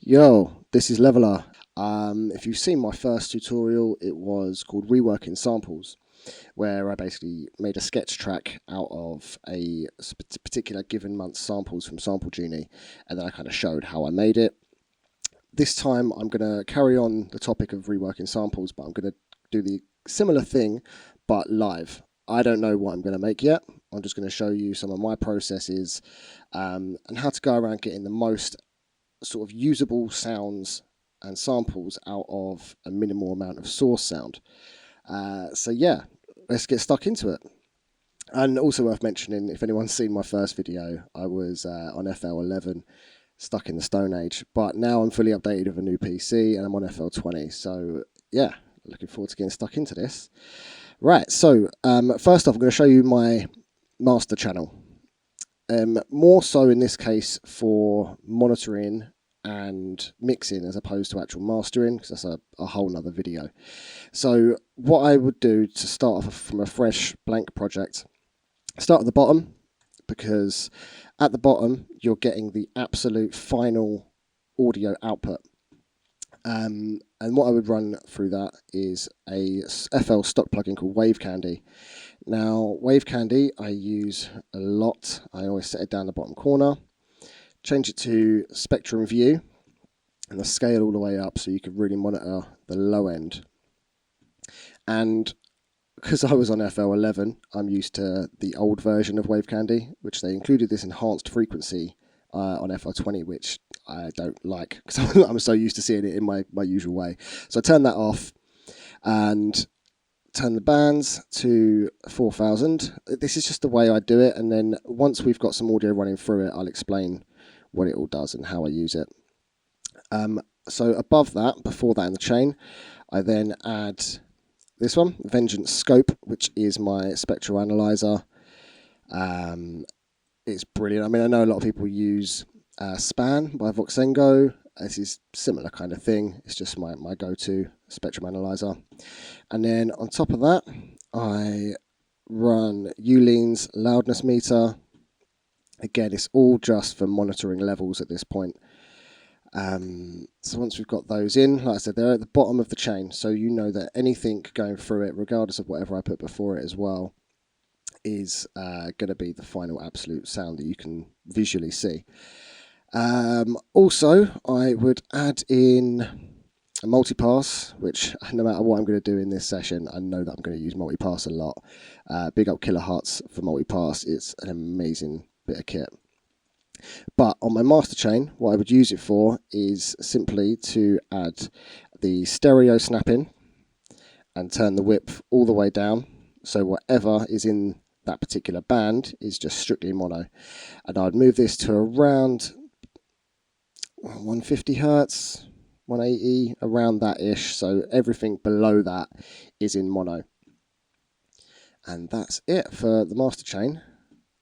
Yo, this is Levela. If you've seen my first tutorial, it was called Reworking Samples, where I basically made a sketch track out of a particular given month's samples from Sample Genie, and then I kind of showed how I made it. This time I'm going to carry on the topic of reworking samples, but I'm going to do the similar thing, but live. I don't know what I'm going to make yet. I'm just going to show you some of my processes and how to go around getting the most sort of usable sounds and samples out of a minimal amount of source sound. So yeah, let's get stuck into it. And also worth mentioning, if anyone's seen my first video, I was on FL11, stuck in the Stone Age, but now I'm fully updated with a new PC and I'm on FL20. So yeah, looking forward to getting stuck into this. Right, so first off, I'm going to show you my master channel. More so in this case for monitoring and mixing as opposed to actual mastering, because that's a whole nother video. So what I would do to start off from a fresh blank project, start at the bottom, because at the bottom you're getting the absolute final audio output. And what I would run through that is a FL stock plugin called Wave Candy. Now, Wave Candy I use a lot. I always set it down the bottom corner, change it to Spectrum View, and the scale all the way up so you can really monitor the low end. And because I was on FL11, I'm used to the old version of Wave Candy, which they included this enhanced frequency on FL20, which I don't like because I'm so used to seeing it in my usual way. So I turn that off and turn the bands to 4000. This is just the way I do it, and then once we've got some audio running through it, I'll explain what it all does and how I use it. So above that, before that in the chain, I then add this one, Vengeance Scope, which is my spectral analyzer. It's brilliant. I mean, I know a lot of people use Span by Voxengo. This is similar kind of thing. It's just my go-to spectrum analyzer. And then on top of that, I run Ulean's loudness meter. Again, it's all just for monitoring levels at this point. So once we've got those in, like I said, they're at the bottom of the chain, so you know that anything going through it, regardless of whatever I put before it as well, is going to be the final absolute sound that you can visually see. Also, I would add in a multipass, which no matter what I'm going to do in this session, I know that I'm going to use multipass a lot. Big up Kilohertz for multipass. It's an amazing bit of kit. But on my master chain, what I would use it for is simply to add the stereo snapping and turn the width all the way down. So whatever is in that particular band is just strictly mono. And I'd move this to around 150 Hertz, 180, around that ish. So everything below that is in mono. And that's it for the master chain.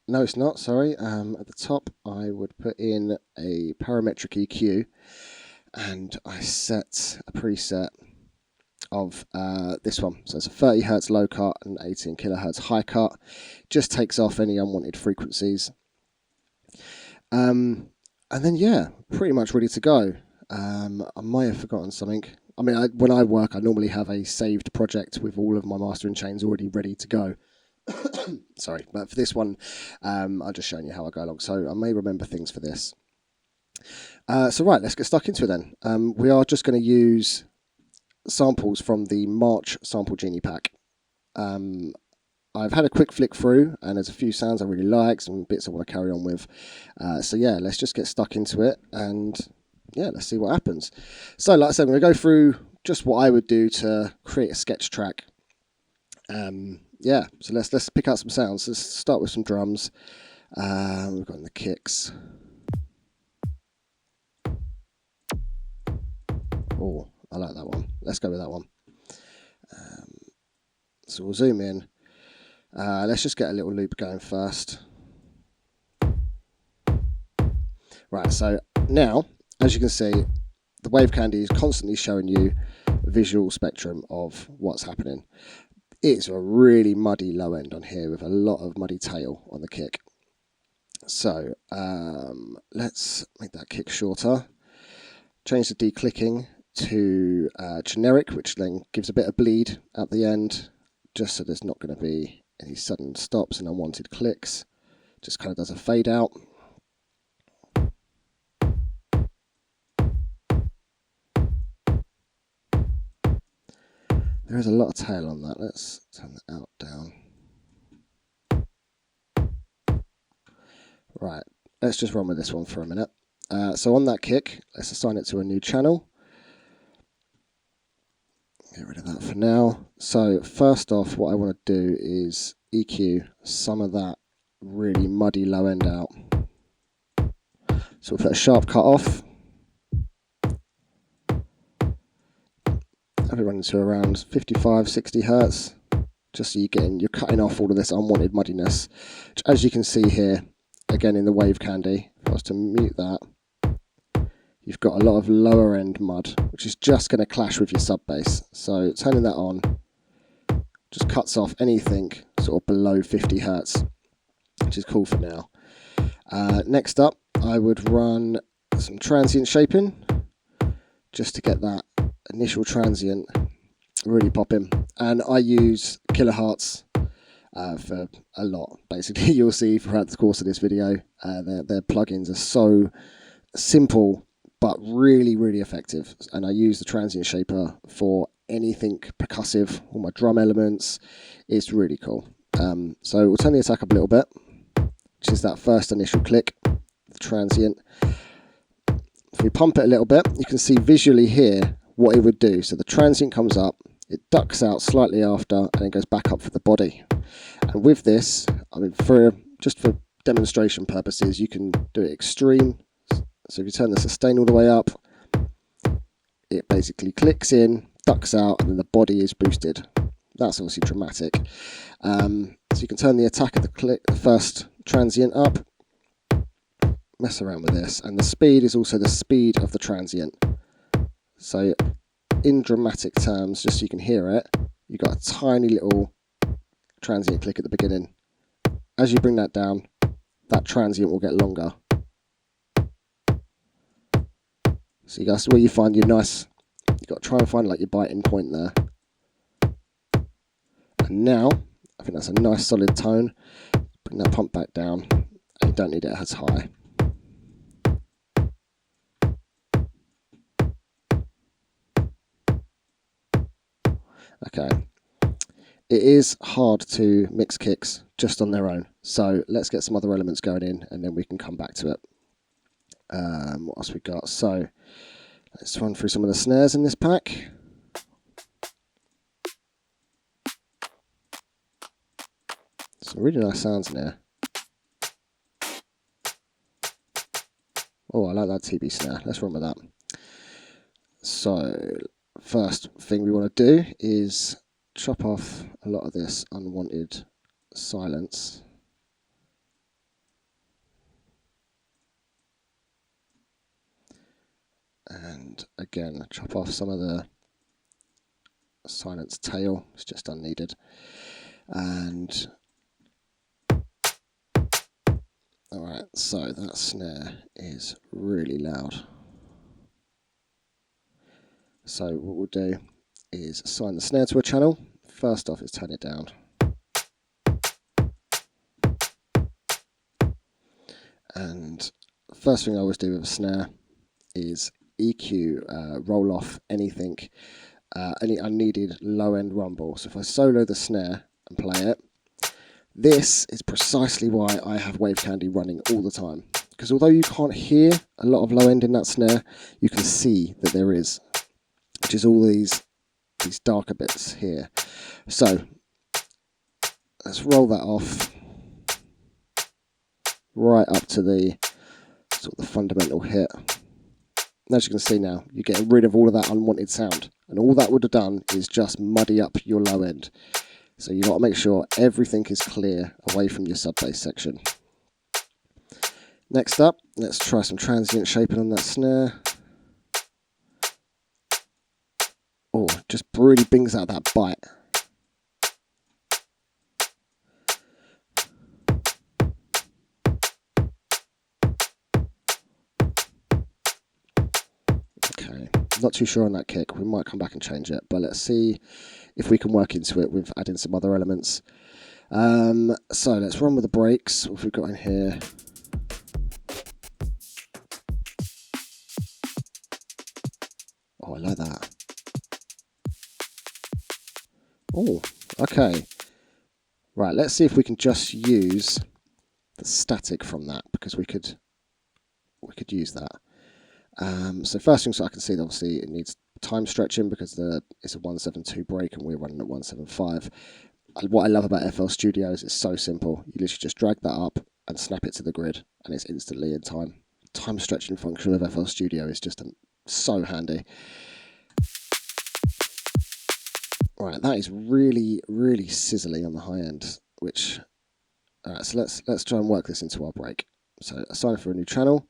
No, it's not, sorry. At the top, I would put in a parametric EQ, and I set a preset of this one. So it's a 30 Hertz low cut and 18 kilohertz high cut. Just takes off any unwanted frequencies. And then, yeah, pretty much ready to go. I might have forgotten something. I mean, when I work, I normally have a saved project with all of my mastering chains already ready to go. Sorry, but for this one, I'm just showing you how I go along, so I may remember things for this. So right, let's get stuck into it then. We are just going to use samples from the March Sample Genie pack. I've had a quick flick through, and there's a few sounds I really like, some bits I want to carry on with. So yeah, let's just get stuck into it, and yeah, let's see what happens. So like I said, I'm going to go through just what I would do to create a sketch track. Yeah, so let's pick out some sounds. Let's start with some drums. We've got in the kicks. Oh, I like that one. Let's go with that one. So we'll zoom in. Let's just get a little loop going first. Right, so now, as you can see, the Wave Candy is constantly showing you a visual spectrum of what's happening. It's a really muddy low end on here with a lot of muddy tail on the kick. So let's make that kick shorter. change the declicking to generic, which then gives a bit of bleed at the end, just so there's not going to be any sudden stops and unwanted clicks. Just kind of does a fade out. There is a lot of tail on that. Let's turn that out down. Right, let's just run with this one for a minute. So on that kick, let's assign it to a new channel. Get rid of that for now. So first off, what I want to do is EQ some of that really muddy low end out. So we'll put a sharp cut off. Have it running to around 55, 60 hertz, just so you're cutting off all of this unwanted muddiness. Which, as you can see here, again in the wave candy, if I was to mute that, you've got a lot of lower end mud, which is just going to clash with your sub bass. So turning that on just cuts off anything sort of below 50 hertz, which is cool for now. Next up, I would run some transient shaping, just to get that initial transient really popping. And I use kilohertz for a lot. Basically, you'll see throughout the course of this video, their plugins are so simple but really, really effective. And I use the transient shaper for anything percussive, all my drum elements. It's really cool. So we'll turn the attack up a little bit, which is that first initial click, the transient. If we pump it a little bit, you can see visually here what it would do. So the transient comes up, it ducks out slightly after, and then goes back up for the body. And with this, I mean, just for demonstration purposes, you can do it extreme. So if you turn the sustain all the way up, it basically clicks in, ducks out, and then the body is boosted. That's obviously dramatic. So you can turn the attack of the first transient up, mess around with this, and the speed is also the speed of the transient. So in dramatic terms, just so you can hear it, you've got a tiny little transient click at the beginning. As you bring that down, that transient will get longer. So that's where you find your nice, you've got to try and find like your biting point there. And now, I think that's a nice solid tone. Bring that pump back down, and you don't need it as high. Okay, it is hard to mix kicks just on their own, so let's get some other elements going in and then we can come back to it. What else we got? So let's run through some of the snares in this pack. Some really nice sounds in here. Oh, I like that TB snare. Let's run with that. So first thing we want to do is chop off a lot of this unwanted silence. And again, chop off some of the silence tail. It's just unneeded. And alright, so that snare is really loud. So what we'll do is assign the snare to a channel. First off is turn it down. And the first thing I always do with a snare is EQ, roll off anything, any unneeded low end rumble. So if I solo the snare and play it, this is precisely why I have Wave Candy running all the time. Because although you can't hear a lot of low end in that snare, you can see that there is, which is all these darker bits here. So let's roll that off right up to the sort of the fundamental hit. And as you can see now, you're getting rid of all of that unwanted sound. And all that would have done is just muddy up your low end. So you've got to make sure everything is clear away from your sub bass section. Next up, let's try some transient shaping on that snare. Oh, just really brings out that bite. Not too sure on that kick. We might come back and change it, but let's see if we can work into it with adding some other elements. So let's run with the brakes. What have we got in here? Oh, I like that. Oh, okay. Right, let's see if we can just use the static from that, because we could use that. So first things I can see, obviously it needs time stretching because it's a 172 brake and we're running at 175. What I love about FL Studio is it's so simple. You literally just drag that up and snap it to the grid and it's instantly in time. Time stretching function of FL Studio is just so handy. Right, that is really, really sizzly on the high end, which, alright, so let's try and work this into our break. So assign for a new channel.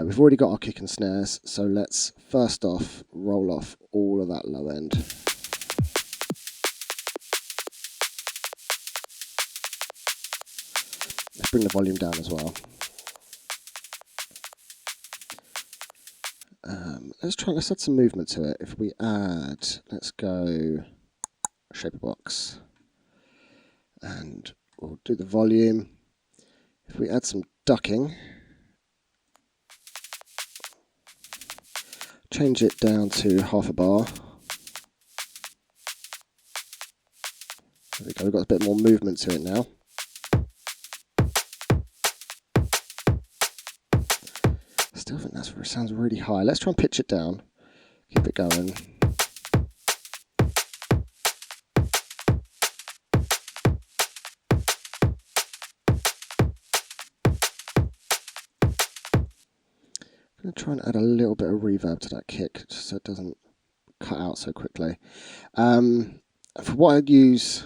We've already got our kick and snares, so let's first off roll off all of that low end. Let's bring the volume down as well. Let's add some movement to it. If we add, let's go shaper box, and we'll do the volume. If we add some ducking, change it down to half a bar. There we go, we've got a bit more movement to it now. Still think that sounds really high. Let's try and pitch it down. Keep it going. I'm going to try and add a little bit of reverb to that kick, just so it doesn't cut out so quickly. For what I'd use,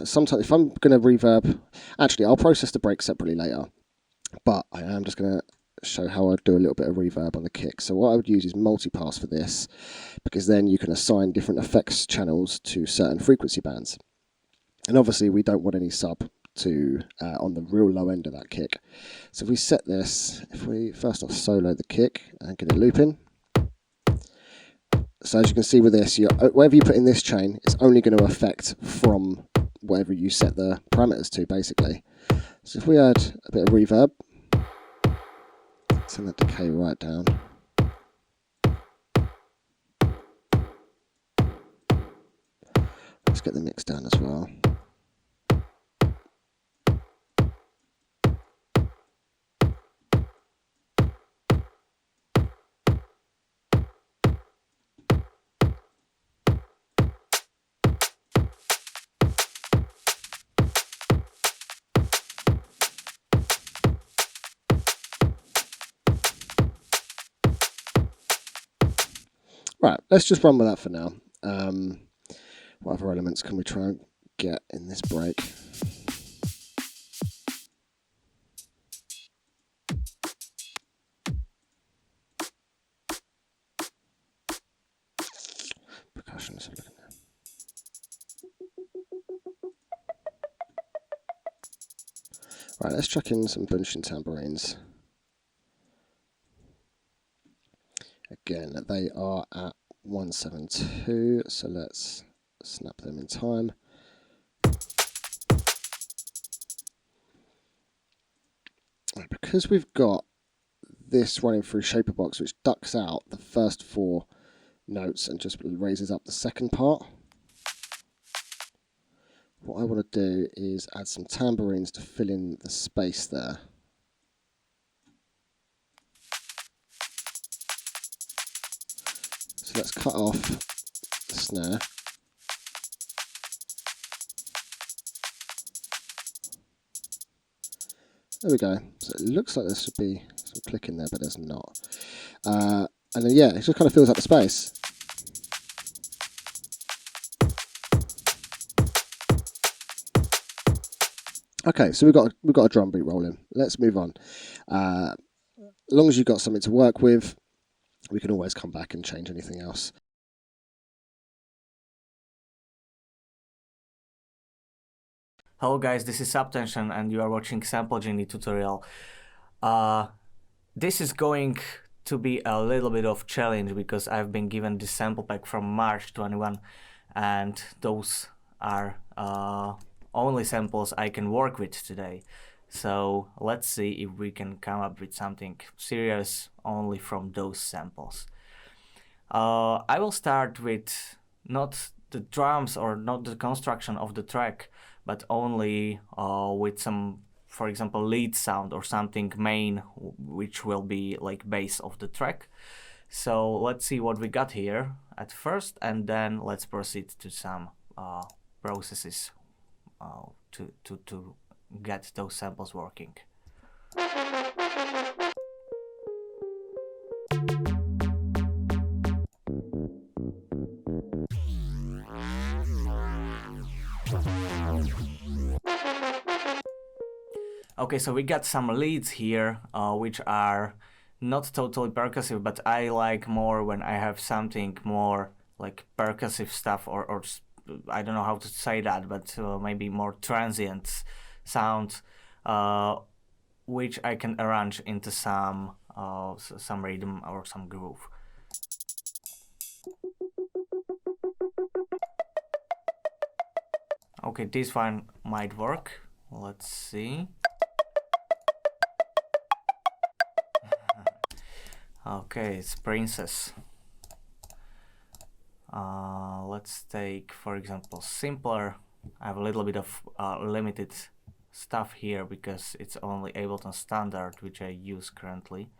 sometimes if I'm going to reverb, actually I'll process the break separately later, but I am just going to show how I'd do a little bit of reverb on the kick. So what I would use is multipass for this, because then you can assign different effects channels to certain frequency bands. And obviously we don't want any sub to on the real low end of that kick. So if we set this, if we first off solo the kick and get it looping. So as you can see with this, whatever you put in this chain, it's only going to affect from whatever you set the parameters to, basically. So if we add a bit of reverb, send that decay right down. Let's get the mix down as well. Right, let's just run with that for now. What other elements can we try and get in this break? Percussion, let's have a look at that. Right, let's chuck in some bunching tambourines. Again, they are at 172, so let's snap them in time. Right, because we've got this running through shaper box, which ducks out the first 4 notes and just raises up the second part, what I want to do is add some tambourines to fill in the space there. So let's cut off the snare. There we go. So it looks like there should be some click in there, but there's not. And then yeah, it just kind of fills up the space. Okay, so we've got a drum beat rolling. Let's move on. As long as you've got something to work with, we can always come back and change anything else. Hello guys, this is Subtension and you are watching Sample Genie tutorial. This is going to be a little bit of challenge because I've been given this sample pack from March 21, and those are only samples I can work with today. So let's see if we can come up with something serious only from those samples. I will start with not the drums or not the construction of the track, but only with some, for example, lead sound or something main, which will be like base of the track. So let's see what we got here at first, and then let's proceed to some processes to get those samples working. Okay, so we got some leads here, which are not totally percussive, but I like more when I have something more like percussive stuff, or I don't know how to say that, but maybe more transient sound, which I can arrange into some rhythm or some groove. Okay, this one might work. Let's see. Okay, it's Princess. Let's take, for example, simpler. I have a little bit of limited stuff here because it's only Ableton Standard, which I use currently.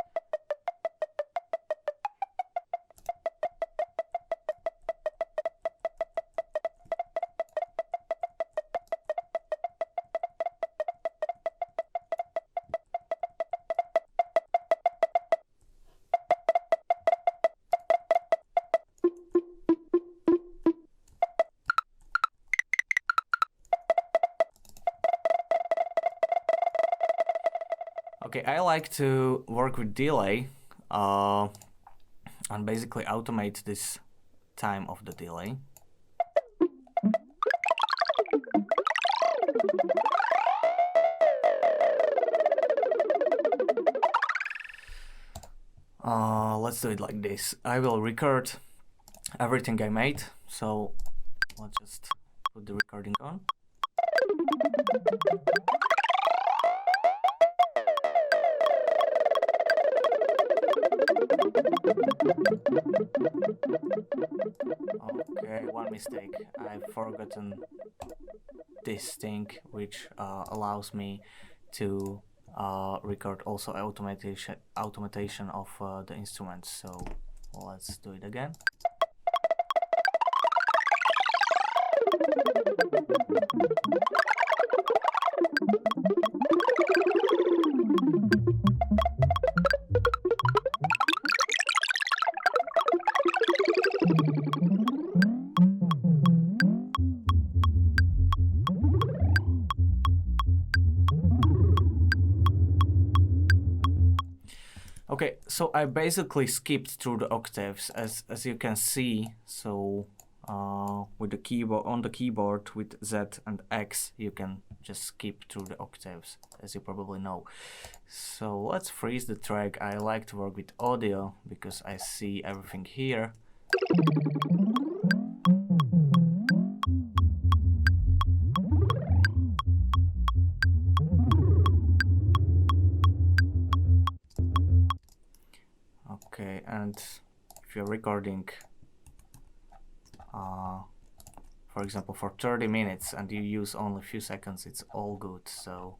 Okay, I like to work with delay and basically automate this time of the delay. Let's do it like this. I will record everything I made, so let's just put the recording on. Okay, one mistake. I've forgotten this thing, which allows me to record also automation of the instruments. So let's do it again. Okay, so I basically skipped through the octaves, as you can see. So with the keyboard, on the keyboard with Z and X, you can just skip through the octaves, as you probably know. So let's freeze the track. I like to work with audio because I see everything here. Okay, and if you're recording, for example, for 30 minutes and you use only a few seconds, it's all good. So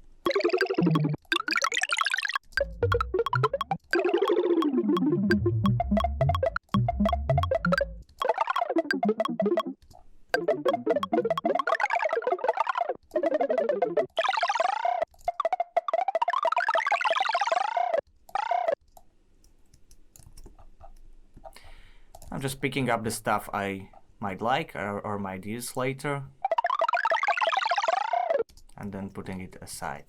I'm just picking up the stuff I might like or might use later, and then putting it aside.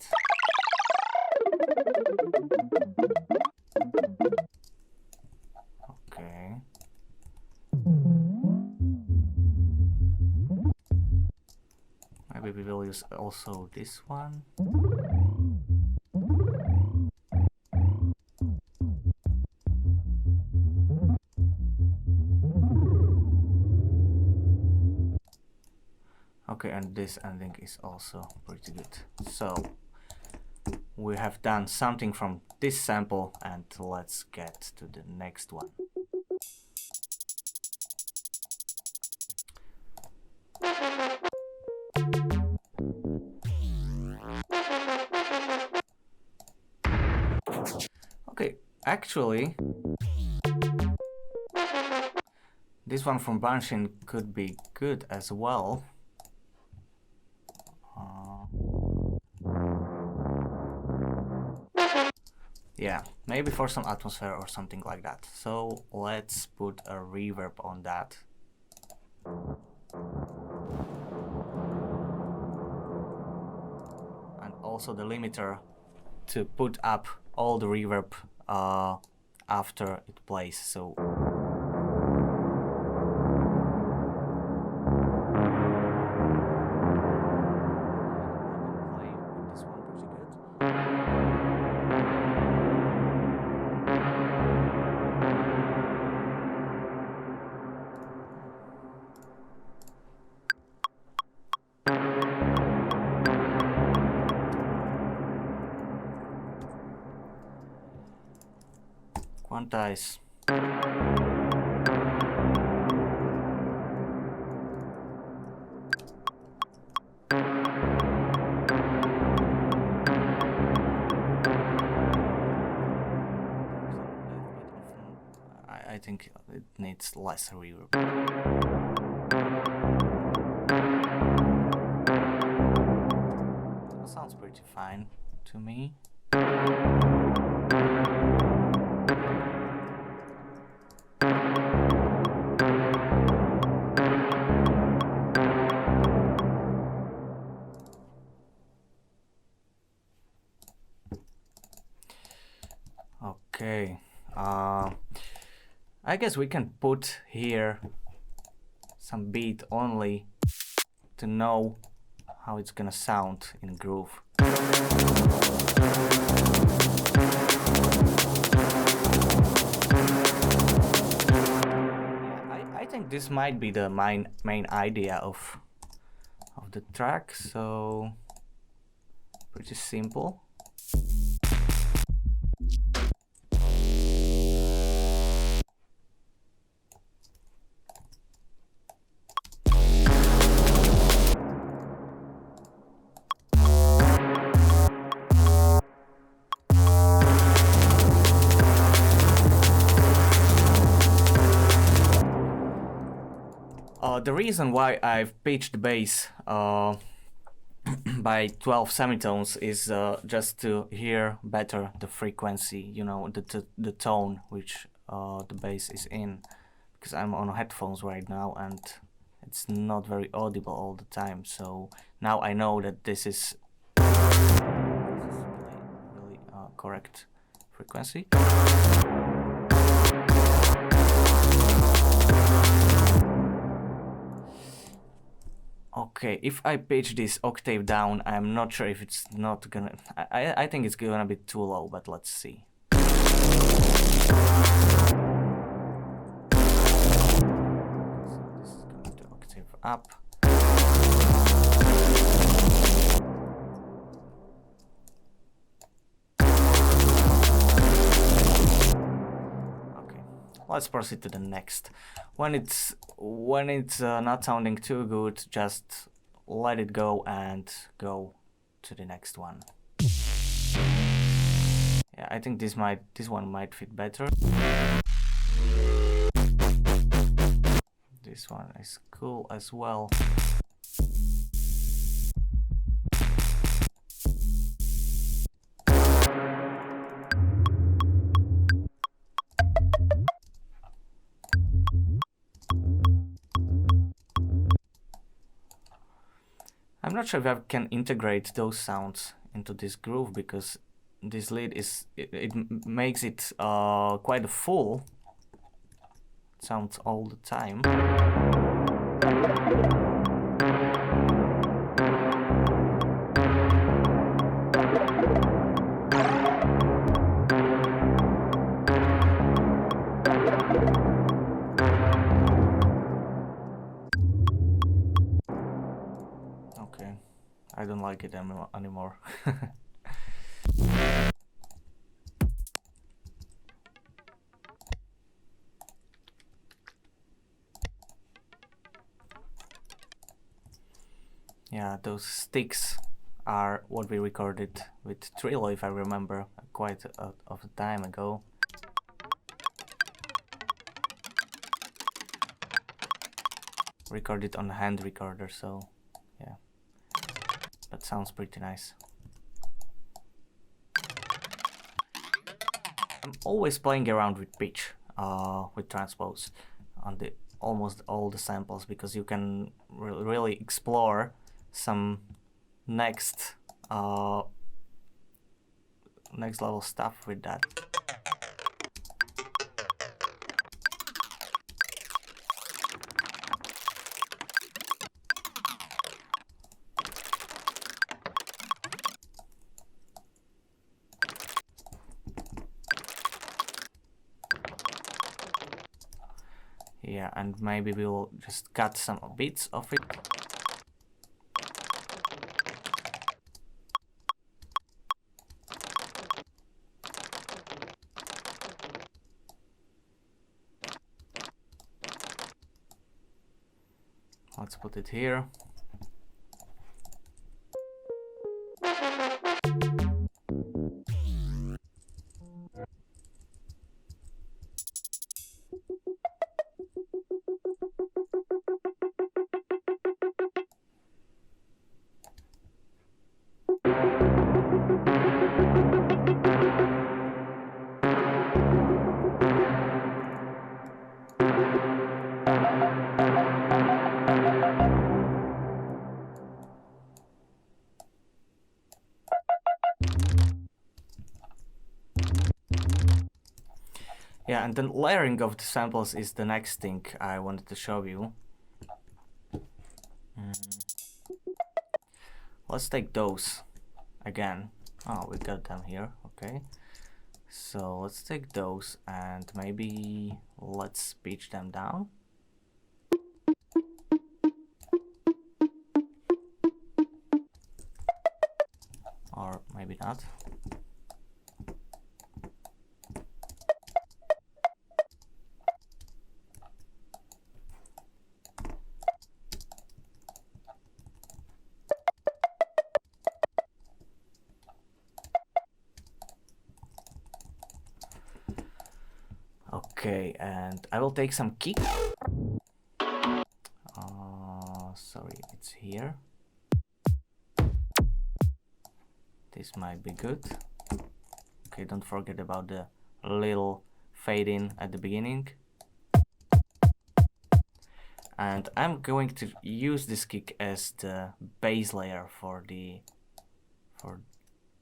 Okay. Maybe we will use also this one. Okay, and this ending is also pretty good. So we have done something from this sample, and let's get to the next one. Okay, actually, this one from Banshin could be good as well. Yeah, maybe for some atmosphere or something like that. So let's put a reverb on that. And also the limiter to put up all the reverb after it plays. So quantize. I think it needs less reverb. That sounds pretty fine to me. Okay, I guess we can put here some beat only to know how it's gonna sound in groove. I think this might be the main idea of the track, so pretty simple. The reason why I've pitched the bass by 12 semitones is just to hear better the frequency, you know, the tone which the bass is in, because I'm on headphones right now and it's not very audible all the time. So now I know that this is really correct frequency. Okay, if I pitch this octave down, I'm not sure if it's not gonna... I think it's gonna be too low, but let's see. So this is going to octave up. Okay, let's proceed to the next. When it's not sounding too good, just let it go and go to the next one. Yeah, I think this one might fit better. This one is cool as well. I'm not sure if I can integrate those sounds into this groove, because this lead is it makes it quite full. It sounds all the time. like it anymore. Yeah, those sticks are what we recorded with Trello, if I remember, quite of a time ago. Recorded on a hand recorder, so yeah, that sounds pretty nice. I'm always playing around with pitch, with transpose on the almost all the samples, because you can really explore some next level stuff with that. Yeah, and maybe we'll just cut some bits of it. Let's put it here. Yeah, and then layering of the samples is the next thing I wanted to show you. Let's take those again. Oh, we got them here, okay. So let's take those and maybe let's pitch them down. Or maybe not. Okay, and I will take some kick. Sorry, it's here. This might be good. Okay, don't forget about the little fade in at the beginning. And I'm going to use this kick as the base layer for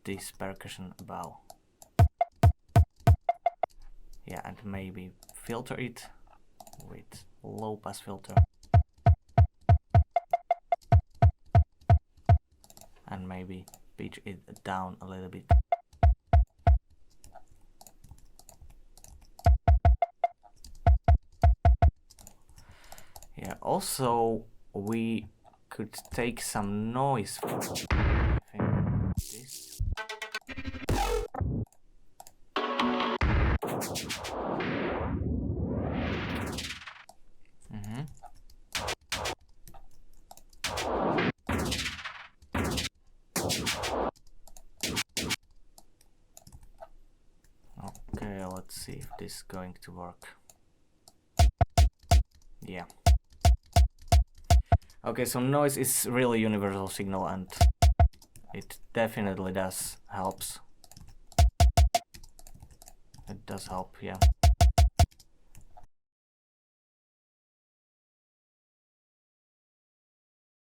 this percussion bow. Yeah, and maybe filter it with low pass filter. And maybe pitch it down a little bit. Yeah, also we could take some noise from this. Okay, let's see if this is going to work. Yeah. Okay, so noise is really universal signal and it definitely helps. It does help, yeah.